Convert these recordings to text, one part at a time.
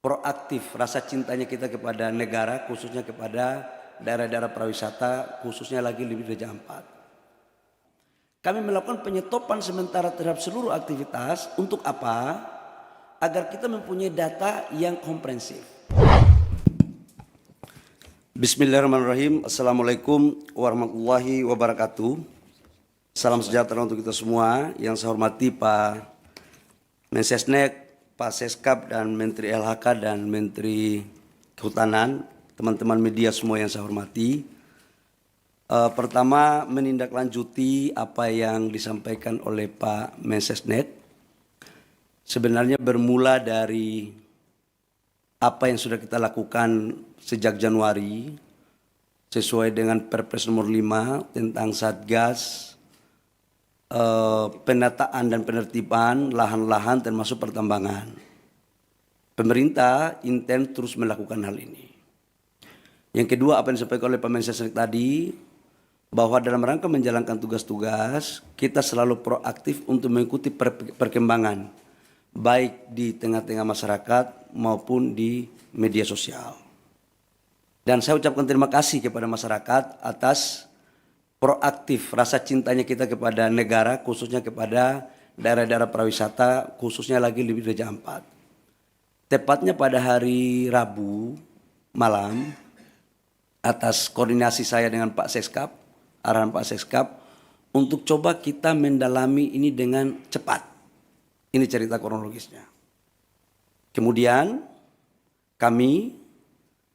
proaktif rasa cintanya kita kepada negara, khususnya kepada daerah-daerah pariwisata, khususnya lagi di Raja Ampat. Kami melakukan penyetopan sementara terhadap seluruh aktivitas. Untuk apa? Agar kita mempunyai data yang komprehensif. Bismillahirrahmanirrahim. Assalamualaikum warahmatullahi wabarakatuh. Salam sejahtera untuk kita semua. Yang saya hormati Pak Mensesnek, Pak Seskap dan Menteri LHK dan Menteri Kehutanan, teman-teman media semua yang saya hormati. Pertama, menindaklanjuti apa yang disampaikan oleh Pak Mensesnek. Sebenarnya bermula dari apa yang sudah kita lakukan sejak Januari sesuai dengan Perpres nomor 5 tentang Satgas penataan dan penertiban lahan-lahan termasuk pertambangan. Pemerintah intens terus melakukan hal ini. Yang kedua, apa yang disampaikan oleh Pak Mensesnek tadi, bahwa dalam rangka menjalankan tugas-tugas, kita selalu proaktif untuk mengikuti perkembangan, baik di tengah-tengah masyarakat maupun di media sosial. Dan saya ucapkan terima kasih kepada masyarakat atas proaktif rasa cintanya kita kepada negara, khususnya kepada daerah-daerah pariwisata, khususnya lagi di Raja Ampat. Tepatnya pada hari Rabu malam, atas koordinasi saya dengan Pak Seskap, arahan Pak Seskap, untuk coba kita mendalami ini dengan cepat. Ini cerita kronologisnya. Kemudian kami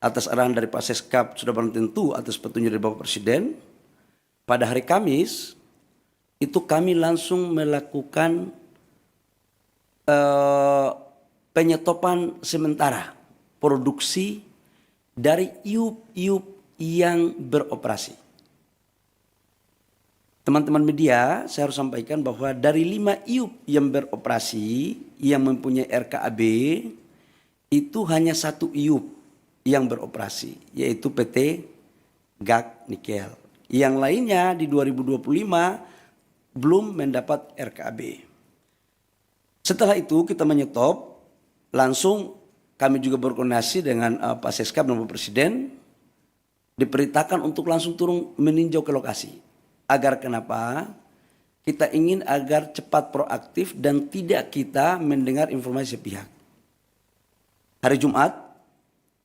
atas arahan dari Pak Seskap sudah barang tentu atas petunjuk dari Bapak Presiden, pada hari Kamis itu kami langsung melakukan penyetopan sementara produksi dari iup-iup yang beroperasi. Teman-teman media, saya harus sampaikan bahwa dari 5 iup yang beroperasi yang mempunyai RKAB itu hanya 1 iup yang beroperasi, yaitu PT GAK Nikel. Yang lainnya di 2025 belum mendapat RKAB. Setelah itu kita menyetop, langsung kami juga berkoordinasi dengan Pak Seskap dan Bapak Presiden, diperintahkan untuk langsung turun meninjau ke lokasi. Agar kenapa? Kita ingin agar cepat proaktif dan tidak kita mendengar informasi sepihak. Hari Jumat,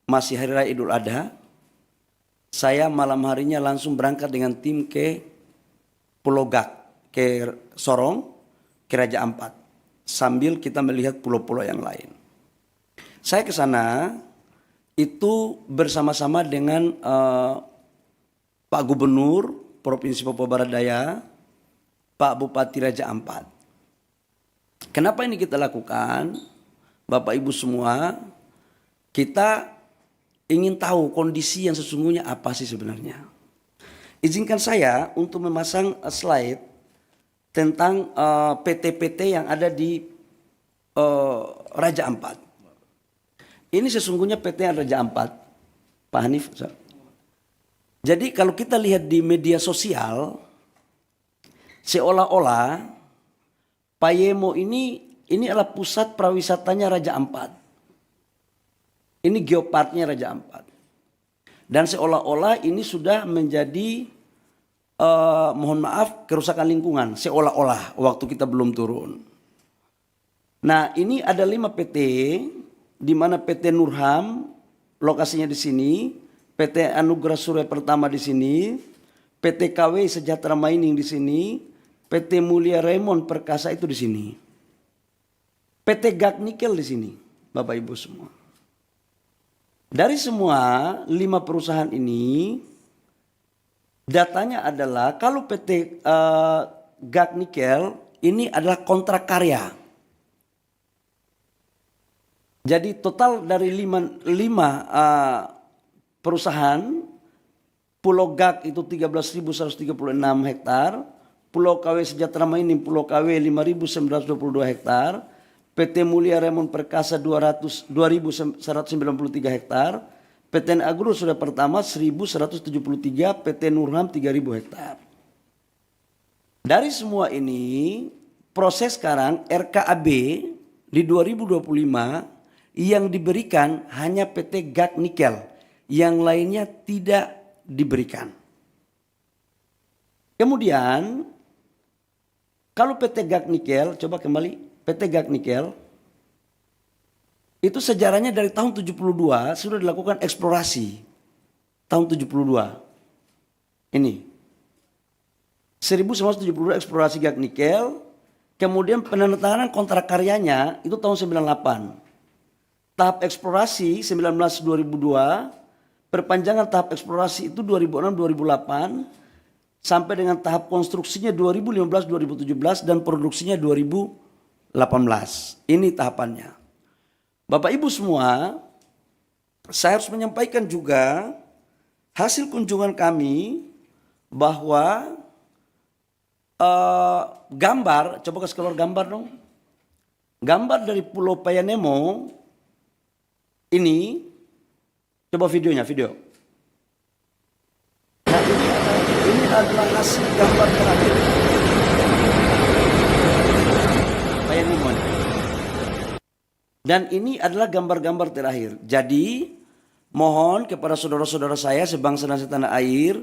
masih Hari Raya Idul Adha, saya malam harinya langsung berangkat dengan tim ke Pulau Gak, ke Sorong, ke Raja Ampat. Sambil kita melihat pulau-pulau yang lain. Saya ke sana itu bersama-sama dengan Pak Gubernur Provinsi Papua Barat Daya, Pak Bupati Raja Ampat. Kenapa ini kita lakukan? Bapak Ibu semua, kita ingin tahu kondisi yang sesungguhnya apa sih sebenarnya. Izinkan saya untuk memasang slide tentang PT-PT yang ada di Raja Ampat. Ini sesungguhnya PT Raja Ampat, Pak Hanif. Jadi kalau kita lihat di media sosial, seolah-olah Payemo ini adalah pusat pariwisatanya Raja Ampat. Ini geoparknya Raja Ampat. Dan seolah-olah ini sudah menjadi, mohon maaf, kerusakan lingkungan. Seolah-olah waktu kita belum turun. Nah, ini ada 5 PT, di mana PT Nurham, lokasinya di sini, PT Anugerah Surya Pertama di sini, PT KW Sejahtera Mining di sini, PT Mulia Raymond Perkasa itu di sini. PT GAK Nikel di sini, Bapak Ibu semua. Dari semua 5 perusahaan ini, datanya adalah kalau PT GAK Nikel ini adalah kontrak karya. Jadi total dari 5 perusahaan, Pulau GAK itu 13.136 hektar, Pulau KW Sejahtera Mining Pulau KW 5.922 hektar, PT Mulia Raymond Perkasa 2.193 hektar, PT Agro Surya Pertama 1.173, PT Nurham 3.000 hektar. Dari semua ini, proses sekarang RKAB di 2025 yang diberikan hanya PT GAC Nikel, yang lainnya tidak diberikan. Kemudian kalau PT GAC Nikel, coba kembali, PT GAC Nikel itu sejarahnya dari tahun 72 sudah dilakukan eksplorasi. Tahun 72. Ini 1972 eksplorasi GAC Nikel, kemudian penandatanganan kontrak karyanya itu tahun 98. Tahap eksplorasi 19-2002, perpanjangan tahap eksplorasi itu 2006-2008, sampai dengan tahap konstruksinya 2015-2017 dan produksinya 2018. Ini tahapannya. Bapak Ibu semua, saya harus menyampaikan juga hasil kunjungan kami bahwa gambar, coba kasih keluar gambar dong. Gambar dari Pulau Payanemo ini, coba videonya, video. Nah ini adalah hasil gambar terakhir. Payanemo. Dan ini adalah gambar-gambar terakhir. Jadi mohon kepada saudara-saudara saya sebangsa dan setanah air,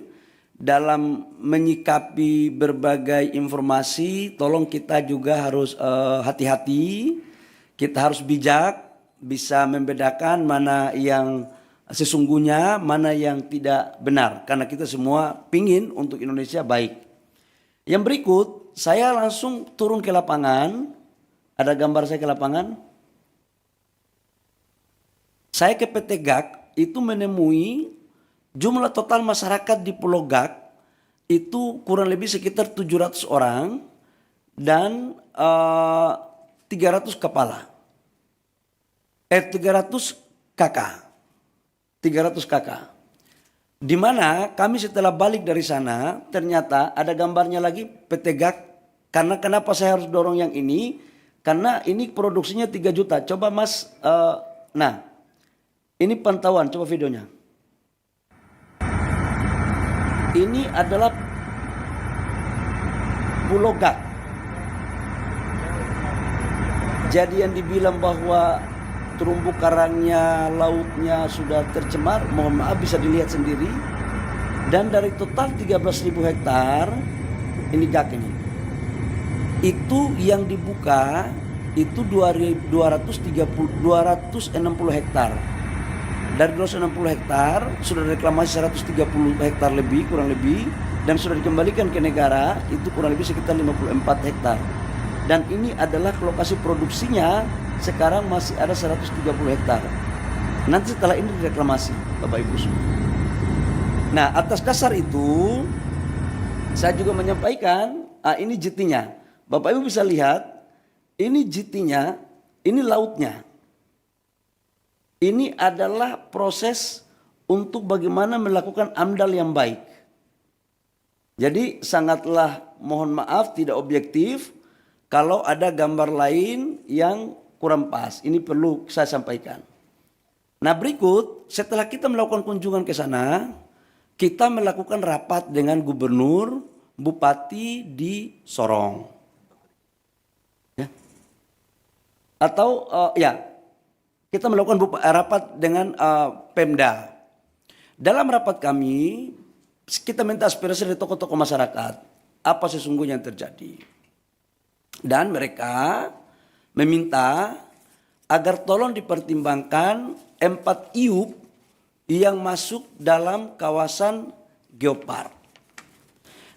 dalam menyikapi berbagai informasi, tolong kita juga harus hati-hati, kita harus bijak, bisa membedakan mana yang sesungguhnya, mana yang tidak benar. Karena kita semua pingin untuk Indonesia baik. Yang berikut, saya langsung turun ke lapangan. Ada gambar saya ke lapangan. Saya ke PT GAC itu menemui jumlah total masyarakat di Pulau GAC itu kurang lebih sekitar 700 orang dan 300 kepala. 300 kakak. 300 kakak. Di mana kami setelah balik dari sana ternyata ada gambarnya lagi PT GAC. Karena kenapa saya harus dorong yang ini? Karena ini produksinya 3 juta. Coba Mas, nah ini pantauan, coba videonya. Ini adalah Pulau GAC. Jadi yang dibilang bahwa terumbu karangnya, lautnya sudah tercemar, mohon maaf bisa dilihat sendiri. Dan dari total 13.000 hektar, ini GAC ini. Itu yang dibuka itu 260 hektar. Dari 260 hektar sudah reklamasi 130 hektar lebih, kurang lebih, dan sudah dikembalikan ke negara itu kurang lebih sekitar 54 hektar. Dan ini adalah lokasi produksinya sekarang masih ada 130 hektar. Nanti setelah ini direklamasi, Bapak Ibu semua. Nah, atas dasar itu saya juga menyampaikan, ini JT-nya. Bapak Ibu bisa lihat, ini JT-nya, ini lautnya. Ini adalah proses untuk bagaimana melakukan AMDAL yang baik. Jadi sangatlah mohon maaf tidak objektif kalau ada gambar lain yang kurang pas. Ini perlu saya sampaikan. Nah berikut setelah kita melakukan kunjungan ke sana, kita melakukan rapat dengan gubernur, bupati di Sorong. Ya. Atau kita melakukan rapat dengan Pemda. Dalam rapat kami, kita minta aspirasi dari tokoh-tokoh masyarakat. Apa sesungguhnya yang terjadi. Dan mereka meminta agar tolong dipertimbangkan 4 IUP yang masuk dalam kawasan Geopark.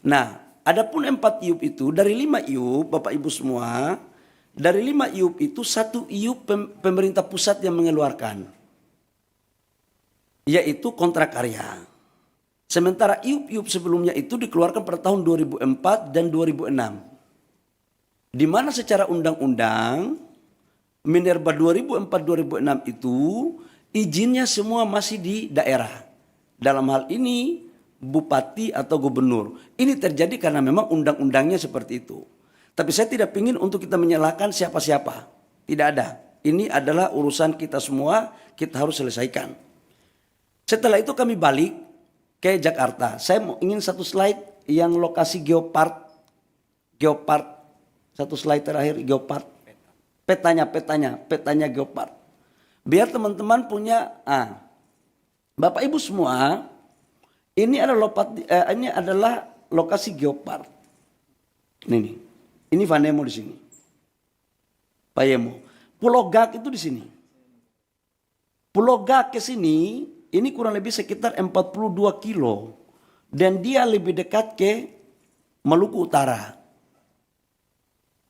Nah, adapun 4 IUP itu, dari 5 IUP, Bapak Ibu semua, dari 5 IUP itu 1 IUP pemerintah pusat yang mengeluarkan, yaitu kontrak karya. Sementara IUP-IUP sebelumnya itu dikeluarkan pada tahun 2004 dan 2006. Di mana secara undang-undang Minerba 2004-2006 itu izinnya semua masih di daerah. Dalam hal ini bupati atau gubernur. Ini terjadi karena memang undang-undangnya seperti itu. Tapi saya tidak ingin untuk kita menyalahkan siapa-siapa. Tidak ada. Ini adalah urusan kita semua, kita harus selesaikan. Setelah itu kami balik ke Jakarta. Saya ingin satu slide yang lokasi Geopark. Geopark. Satu slide terakhir Geopark. Petanya Geopark. Biar teman-teman punya, Bapak Ibu semua, ini adalah lokasi geopark. Ini Vanemo di sini. Payemo. Pulau Gak itu di sini. Pulau Gak ke sini, ini kurang lebih sekitar 42 kilo. Dan dia lebih dekat ke Maluku Utara.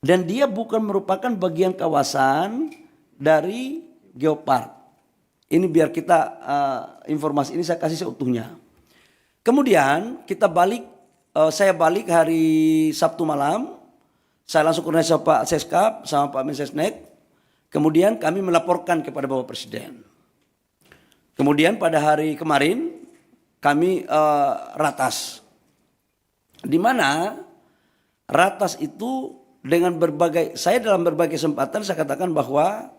Dan dia bukan merupakan bagian kawasan dari geopark. Ini biar kita informasi ini saya kasih seutuhnya. Kemudian kita balik, saya balik hari Sabtu malam. Saya langsung koordinasi sama Pak Seskap, sama Pak Mensesnek. Kemudian kami melaporkan kepada Bapak Presiden. Kemudian pada hari kemarin kami ratas. Di mana ratas itu dengan saya dalam berbagai kesempatan saya katakan bahwa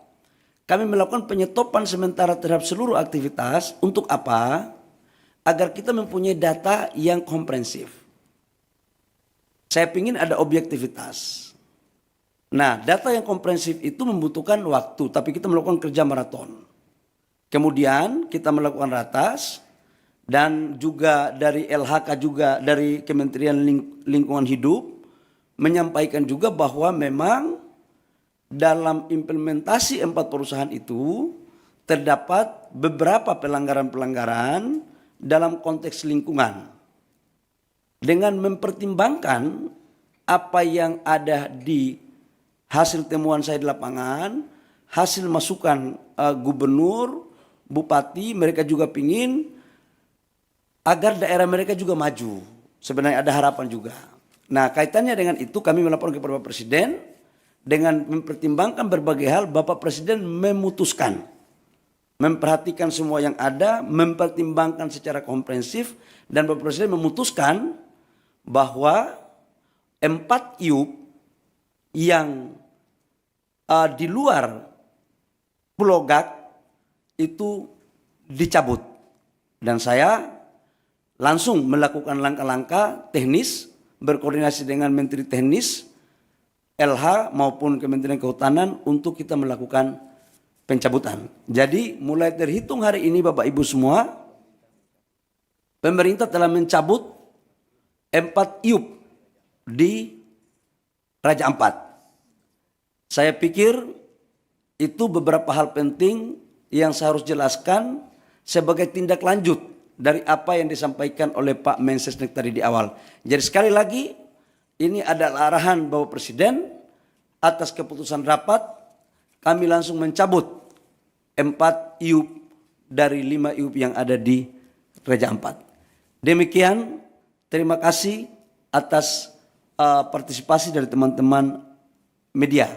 kami melakukan penyetopan sementara terhadap seluruh aktivitas. Untuk apa? Agar kita mempunyai data yang komprehensif. Saya ingin ada objektivitas. Nah, data yang komprehensif itu membutuhkan waktu, tapi kita melakukan kerja maraton. Kemudian kita melakukan ratas, dan juga dari LHK juga dari Kementerian Lingkungan Hidup menyampaikan juga bahwa memang dalam implementasi 4 perusahaan itu terdapat beberapa pelanggaran-pelanggaran dalam konteks lingkungan. Dengan mempertimbangkan apa yang ada di hasil temuan saya di lapangan, hasil masukan gubernur, bupati, mereka juga pingin agar daerah mereka juga maju. Sebenarnya ada harapan juga. Nah, kaitannya dengan itu kami melapor kepada Bapak Presiden. Dengan mempertimbangkan berbagai hal, Bapak Presiden memutuskan, memperhatikan semua yang ada, mempertimbangkan secara komprehensif, dan Bapak Presiden memutuskan bahwa 4 IUP yang di luar Pulau Gak itu dicabut. Dan saya langsung melakukan langkah-langkah teknis, berkoordinasi dengan Menteri Teknis, LH maupun Kementerian Kehutanan untuk kita melakukan pencabutan. Jadi mulai terhitung hari ini Bapak Ibu semua, pemerintah telah mencabut 4 IUP di Raja Ampat. Saya pikir itu beberapa hal penting yang saya harus jelaskan sebagai tindak lanjut dari apa yang disampaikan oleh Pak Mensesnek tadi di awal. Jadi sekali lagi, ini adalah arahan Bapak Presiden atas keputusan rapat, kami langsung mencabut 4 IUP dari 5 IUP yang ada di Raja Ampat. Demikian, terima kasih atas partisipasi dari teman-teman media.